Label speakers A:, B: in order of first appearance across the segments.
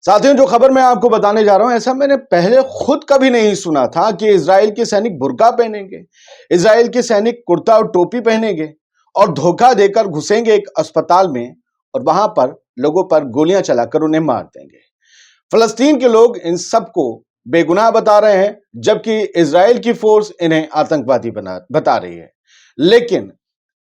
A: साथियों, जो खबर मैं आपको बताने जा रहा हूं, ऐसा मैंने पहले खुद कभी नहीं सुना था कि इजराइल के सैनिक बुर्का पहनेंगे, इजराइल के सैनिक कुर्ता और टोपी पहनेंगे और धोखा देकर घुसेंगे एक अस्पताल में और वहां पर लोगों पर गोलियां चलाकर उन्हें मार देंगे। फलस्तीन के लोग इन सबको बेगुनाह बता रहे हैं, जबकि इजराइल की फोर्स इन्हें आतंकवादी बता रही है। लेकिन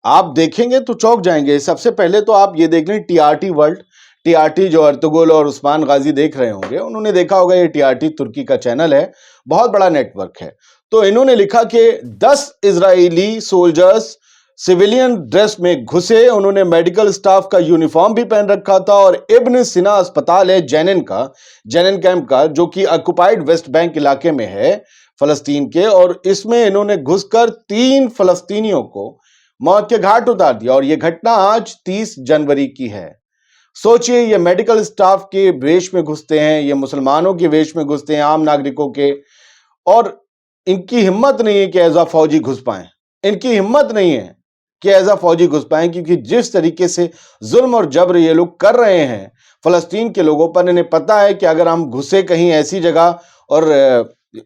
A: आप देखेंगे तो चौंक जाएंगे। सबसे पहले तो आप ये देख लें टीआरटी वर्ल्ड, टीआरटी जो अर्तुगरुल और उस्मान गाजी देख रहे होंगे, उन्होंने देखा होगा ये टीआरटी तुर्की का चैनल है, बहुत बड़ा नेटवर्क है। तो इन्होंने लिखा कि 10 इजरायली सोल्जर्स सिविलियन ड्रेस में घुसे, उन्होंने मेडिकल स्टाफ का यूनिफॉर्म भी पहन रखा था और इब्न सिना अस्पताल है जेनिन कैंप का, जो कि ऑक्युपाइड वेस्ट बैंक इलाके में है फलस्तीन के, और इसमें इन्होंने घुसकर 3 फलस्तीनियों को मौत के घाट उतार दिया। और यह घटना आज 30 जनवरी की है। सोचिए, ये मेडिकल स्टाफ के वेश में घुसते हैं, ये मुसलमानों के वेश में घुसते हैं, आम नागरिकों के, और इनकी हिम्मत नहीं है कि एज अ फौजी घुस पाए। इनकी हिम्मत नहीं है कि एज अ फौजी घुस पाए, क्योंकि जिस तरीके से जुल्म और जबर ये लोग कर रहे हैं फलस्तीन के लोगों पर, इन्हें पता है कि अगर हम घुसे कहीं ऐसी जगह और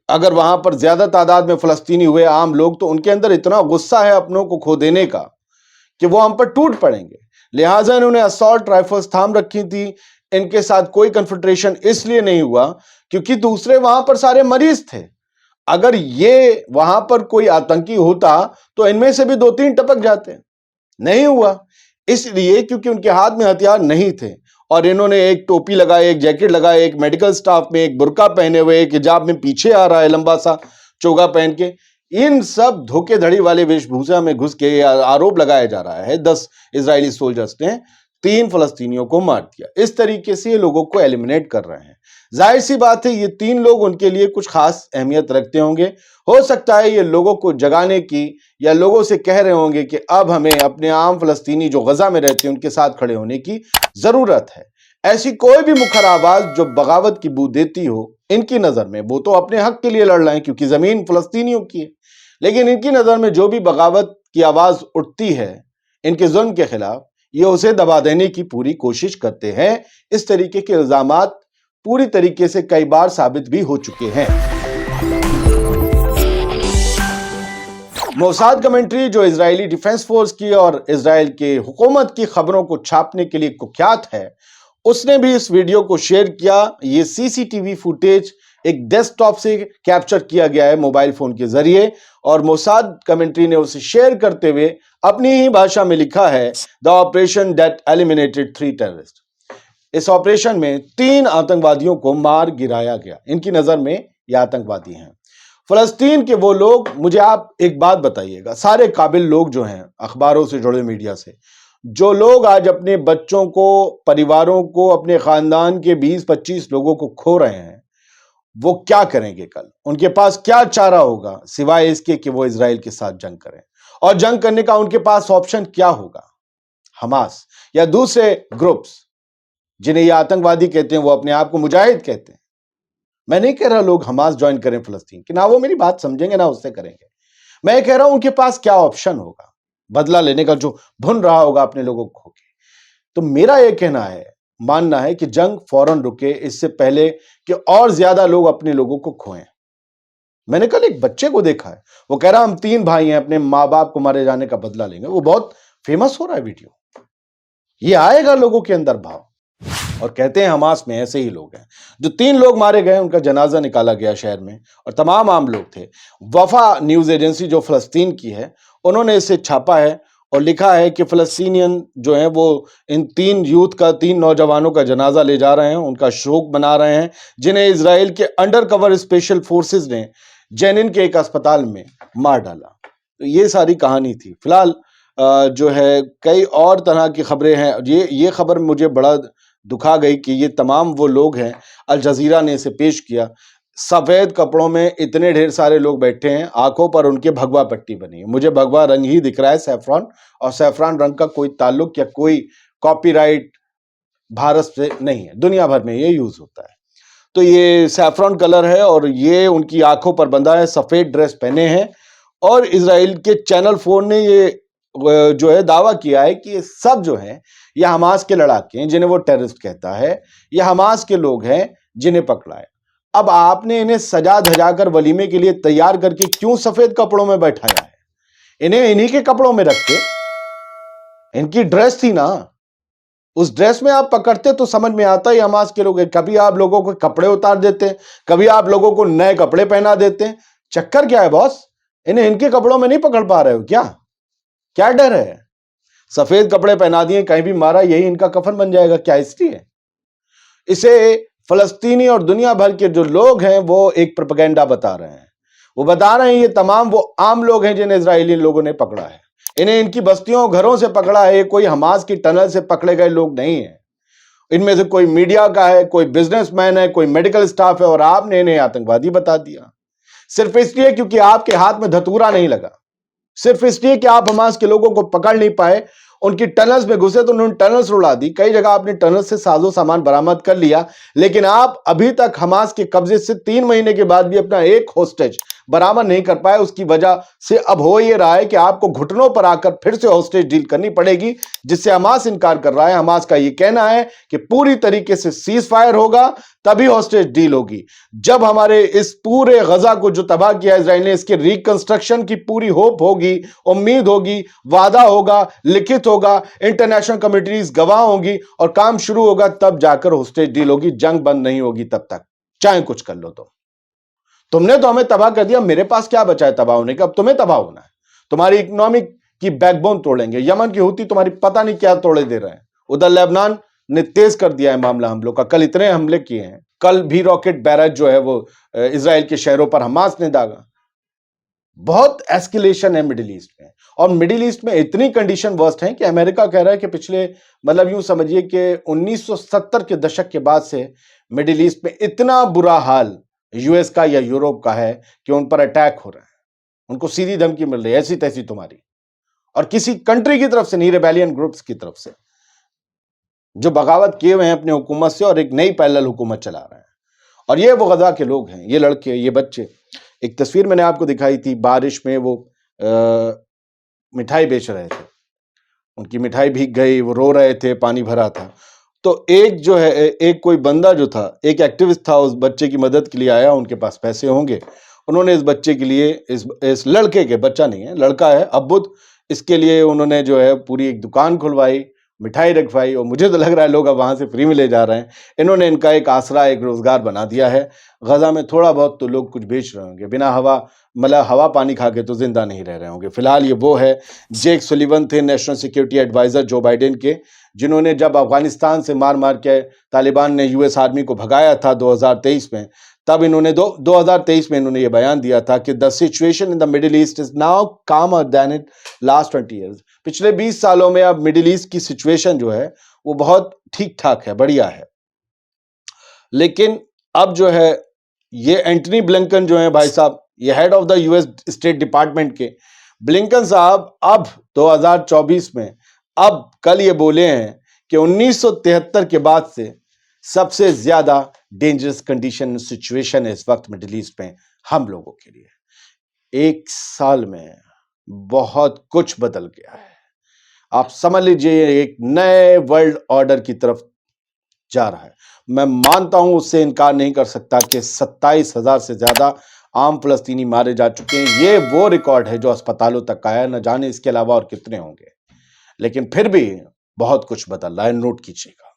A: अगर वहां पर ज्यादा तादाद में फलस्तीनी हुए आम लोग, तो उनके अंदर इतना गुस्सा है अपनों को खो देने का कि वो हम पर टूट पड़ेंगे। लिहाजा इन्होंने असॉल्ट राइफल्स थाम रखी थी। इनके साथ कोई कन्फ्रंटेशन इसलिए नहीं हुआ क्योंकि दूसरे वहां पर सारे मरीज थे। अगर ये वहां पर कोई आतंकी होता तो इनमें से भी 2-3 टपक जाते। नहीं हुआ, इसलिए क्योंकि उनके हाथ में हथियार नहीं थे और इन्होंने एक टोपी लगाई, एक जैकेट लगाई, एक मेडिकल स्टाफ में, एक बुर्का पहने हुए, एक हिजाब में पीछे आ रहा है लंबा सा चोगा पहन के, इन सब धोखेधड़ी वाले वेशभूषा में घुस के आरोप लगाया जा रहा है 10 इजरायली सोल्जर्स ने 3 फलस्तीनियों को मार दिया। इस तरीके से ये लोगों को एलिमिनेट कर रहे हैं। जाहिर सी बात है, ये 3 लोग उनके लिए कुछ खास अहमियत रखते होंगे। हो सकता है ये लोगों को जगाने की या लोगों से कह रहे होंगे कि अब हमें अपने आम फलस्तीनी जो गजा में रहते हैं उनके साथ खड़े होने की जरूरत है। ऐसी कोई भी मुखर आवाज जो बगावत की बू देती हो, इनकी नजर में वो तो अपने हक के लिए लड़ रहे हैं क्योंकि जमीन फलस्तीनियों की है, लेकिन इनकी नजर में जो भी बगावत की आवाज उठती है इनके जुल्म के खिलाफ, ये उसे दबा देने की पूरी कोशिश करते हैं। इस तरीके के इल्जामात पूरी तरीके से कई बार साबित भी हो चुके हैं। मोसाद कमेंट्री, जो इजरायली डिफेंस फोर्स की और इजराइल के हुकूमत की खबरों को छापने के लिए कुख्यात है, उसने भी इस वीडियो को शेयर किया। ये सीसीटीवी फुटेज एक डेस्कटॉप से कैप्चर किया गया है मोबाइल फोन के जरिए, और मोसाद कमेंट्री ने उसे शेयर करते हुए अपनी ही भाषा में लिखा है, the operation that eliminated 3 terrorist. इस ऑपरेशन में 3 आतंकवादियों को मार गिराया गया। इनकी नजर में ये आतंकवादी हैं फलस्तीन के वो लोग। मुझे आप एक बात बताइएगा, सारे काबिल लोग जो हैं, अखबारों से जुड़े, मीडिया से, जो लोग आज अपने बच्चों को, परिवारों को, अपने खानदान के 20-25 लोगों को खो रहे हैं, वो क्या करेंगे कल? उनके पास क्या चारा होगा सिवाय इसके कि वो इजराइल के साथ जंग करें? और जंग करने का उनके पास ऑप्शन क्या होगा? हमास या दूसरे ग्रुप्स जिन्हें ये आतंकवादी कहते हैं, वो अपने आप को मुजाहिद कहते हैं। मैं नहीं कह रहा लोग हमास ज्वाइन करें फलस्तीन की, ना वो मेरी बात समझेंगे ना उससे करेंगे। मैं कह रहा हूं उनके पास क्या ऑप्शन होगा बदला लेने का, जो भुन रहा होगा अपने लोगों को खो के। तो मेरा यह कहना है, मानना है कि जंग फौरन रुके, इससे पहले कि और ज्यादा लोग अपने लोगों को खोएं। मैंने कल एक बच्चे को देखा है, वो कह रहा हम 3 भाई हैं, अपने माँ बाप को मारे जाने का बदला लेंगे। वो बहुत फेमस हो रहा है वीडियो। ये आएगा लोगों के अंदर भाव, और कहते हैं हमास में ऐसे ही लोग हैं। जो 3 लोग मारे गए, उनका जनाजा निकाला गया शहर में, और तमाम आम लोग थे। वफा न्यूज एजेंसी जो फलस्तीन की है, उन्होंने इसे छापा है और लिखा है कि फलस्तीनियन जो हैं वो इन 3 नौजवानों का जनाजा ले जा रहे हैं, उनका शोक मना रहे हैं, जिन्हें इजराइल के अंडर कवर स्पेशल फोर्सेस ने जेनिन के एक अस्पताल में मार डाला। तो ये सारी कहानी थी। फिलहाल जो है कई और तरह की खबरें हैं। ये खबर मुझे बड़ा दुखा गई कि ये तमाम वो लोग हैं, अल जजीरा ने इसे पेश किया, सफेद कपड़ों में इतने ढेर सारे लोग बैठे हैं, आंखों पर उनके भगवा पट्टी बनी है। मुझे भगवा रंग ही दिख रहा है, सैफरॉन, और सैफरॉन रंग का कोई ताल्लुक या कोई कॉपीराइट भारत से नहीं है, दुनिया भर में ये यूज होता है। तो ये सैफरॉन कलर है और ये उनकी आंखों पर बंधा है, सफेद ड्रेस पहने हैं, और इजराइल के चैनल 4 ने ये जो है दावा किया है कि ये सब जो है ये हमास के लड़ाके हैं जिन्हें वो टेररिस्ट कहता है, ये हमास के लोग हैं जिन्हें पकड़ा है। अब आपने इन्हें सजा धजा कर वलीमे के लिए तैयार करके क्यों सफेद कपड़ों में बैठाया है? इन्हें इन्हीं के कपड़ों में रख के, इनकी ड्रेस थी ना, उस ड्रेस में आप पकड़ते तो समझ में आता ही हमास के लोग हैं। कभी आप लोगों को कपड़े उतार देते हैं, कभी आप लोगों को नए कपड़े पहना देते हैं। चक्कर क्या है बॉस? इन्हें इनके कपड़ों में नहीं पकड़ पा रहे हो क्या? क्या डर है? सफेद कपड़े पहना दिए, कहीं भी मारा यही इनका कफन बन जाएगा, क्या हिस्ट्री है? इसे फलस्तीनी और दुनिया भर के जो लोग हैं वो एक प्रोपेगेंडा बता रहे हैं। वो बता रहे हैं ये तमाम वो आम लोग हैं जिन्हें इजरायली लोगों ने पकड़ा है। इन्हें इनकी बस्तियों घरों से पकड़ा है, कोई हमास की टनल से पकड़े गए लोग नहीं है। इनमें से कोई मीडिया का है, कोई बिजनेसमैन है, कोई मेडिकल स्टाफ है, और आपने इन्हें आतंकवादी बता दिया सिर्फ इसलिए क्योंकि आपके हाथ में धतूरा नहीं लगा, सिर्फ इसलिए कि आप हमास के लोगों को पकड़ नहीं पाए। उनकी टनल्स में घुसे तो उन्होंने टनल्स उड़ा दी। कई जगह आपने टनल्स से साजो सामान बरामद कर लिया, लेकिन आप अभी तक हमास के कब्जे से 3 महीने के बाद भी अपना एक होस्टेज बरामद नहीं कर पाए। उसकी वजह से अब हो यह रहा है कि आपको घुटनों पर आकर फिर से होस्टेज डील करनी पड़ेगी, जिससे हमास इनकार कर रहा है। हमास का यह कहना है कि पूरी तरीके से सीज फायर होगा तभी होस्टेज डील होगी। जब हमारे इस पूरे गजा को जो तबाह किया इजराइल ने, इसके रिकंस्ट्रक्शन की पूरी होप होगी, उम्मीद होगी, वादा होगा, लिखित होगा, इंटरनेशनल कम्युनिटीज गवाह होंगी और काम शुरू होगा, तब जाकर होस्टेज डील होगी। जंग बंद नहीं होगी तब तक, चाहे कुछ कर लो। तुमने तो हमें तबाह कर दिया, मेरे पास क्या बचा है तबाह होने का? अब तुम्हें तबाह होना है। तुम्हारी इकोनॉमिक की बैकबोन तोड़ेंगे। यमन की हूती तुम्हारी पता नहीं क्या तोड़े दे रहे हैं। उधर लेबनान ने तेज कर दिया है मामला हमलों का। कल इतने हमले किए हैं, कल भी रॉकेट बैरज जो है वो इजराइल के शहरों पर हमास ने दागा। बहुत एस्केलेशन है मिडिल ईस्ट में, और मिडिल ईस्ट में इतनी कंडीशन वर्स्ट है कि अमेरिका कह रहा है कि पिछले मतलब यूं समझिए कि 1970 के दशक के बाद से मिडिल ईस्ट में इतना बुरा हाल यूएस का या यूरोप का है कि उन पर अटैक हो रहे हैं, उनको सीधी धमकी मिल रही है, ऐसी तैसी तुम्हारी। और किसी कंट्री की तरफ से नहीं, रेबेलियन ग्रुप्स की तरफ से जो बगावत किए हुए हैं अपनी हुकूमत से और एक नई पैरेलल हुकूमत चला रहे हैं। और ये वो गजा के लोग हैं, ये लड़के, ये बच्चे। एक तस्वीर मैंने आपको दिखाई थी, बारिश में वो मिठाई बेच रहे थे, उनकी मिठाई भीग गई, वो रो रहे थे, पानी भरा था। तो एक जो है, एक कोई बंदा जो था, एक एक्टिविस्ट था, उस बच्चे की मदद के लिए आया। उनके पास पैसे होंगे, उन्होंने इस बच्चे के लिए, इस लड़के के, बच्चा नहीं है लड़का है, अब्बुद, इसके लिए उन्होंने जो है पूरी एक दुकान खुलवाई, मिठाई रखवाई, और मुझे तो लग रहा है लोग अब वहां से फ्री में ले जा रहे हैं। इन्होंने इनका एक आसरा, एक रोजगार बना दिया है। गजा में थोड़ा बहुत तो लोग कुछ बेच रहे होंगे, बिना हवा मतलब हवा पानी खा के तो जिंदा नहीं रह रहे होंगे। फिलहाल ये वो है जेक सुलिवन थे, national security adviser Joe Biden के, जिन्होंने जब अफगानिस्तान से मार मार के तालिबान ने यूएस आर्मी को भगाया था 2023 में, तब इन्होंने 2023 में इन्होंने ये बयान दिया था कि the situation in the middle east is now कामर देन इट लास्ट 20 ईयर्स। पिछले 20 सालों में अब मिडिल ईस्ट की सिचुएशन जो है वो बहुत ठीक ठाक है, बढ़िया है। लेकिन अब जो है ये एंटनी ब्लिंकन जो है भाई साहब, ये head of the US state department के ब्लिंकन साहब, अब 2024 में अब कल ये बोले हैं कि 1973 के बाद से सबसे ज्यादा डेंजरस कंडीशन सिचुएशन है इस वक्त मिडिल ईस्ट में हम लोगों के लिए। एक साल में बहुत कुछ बदल गया है। आप समझ लीजिए एक नए वर्ल्ड ऑर्डर की तरफ जा रहा है। मैं मानता हूं, उससे इनकार नहीं कर सकता कि 27,000 से ज्यादा आम फलस्तीनी मारे जा चुके हैं। ये वो रिकॉर्ड है जो अस्पतालों तक आया, न जाने इसके अलावा और कितने होंगे। लेकिन फिर भी बहुत कुछ बदल रहा है, नोट कीजिएगा।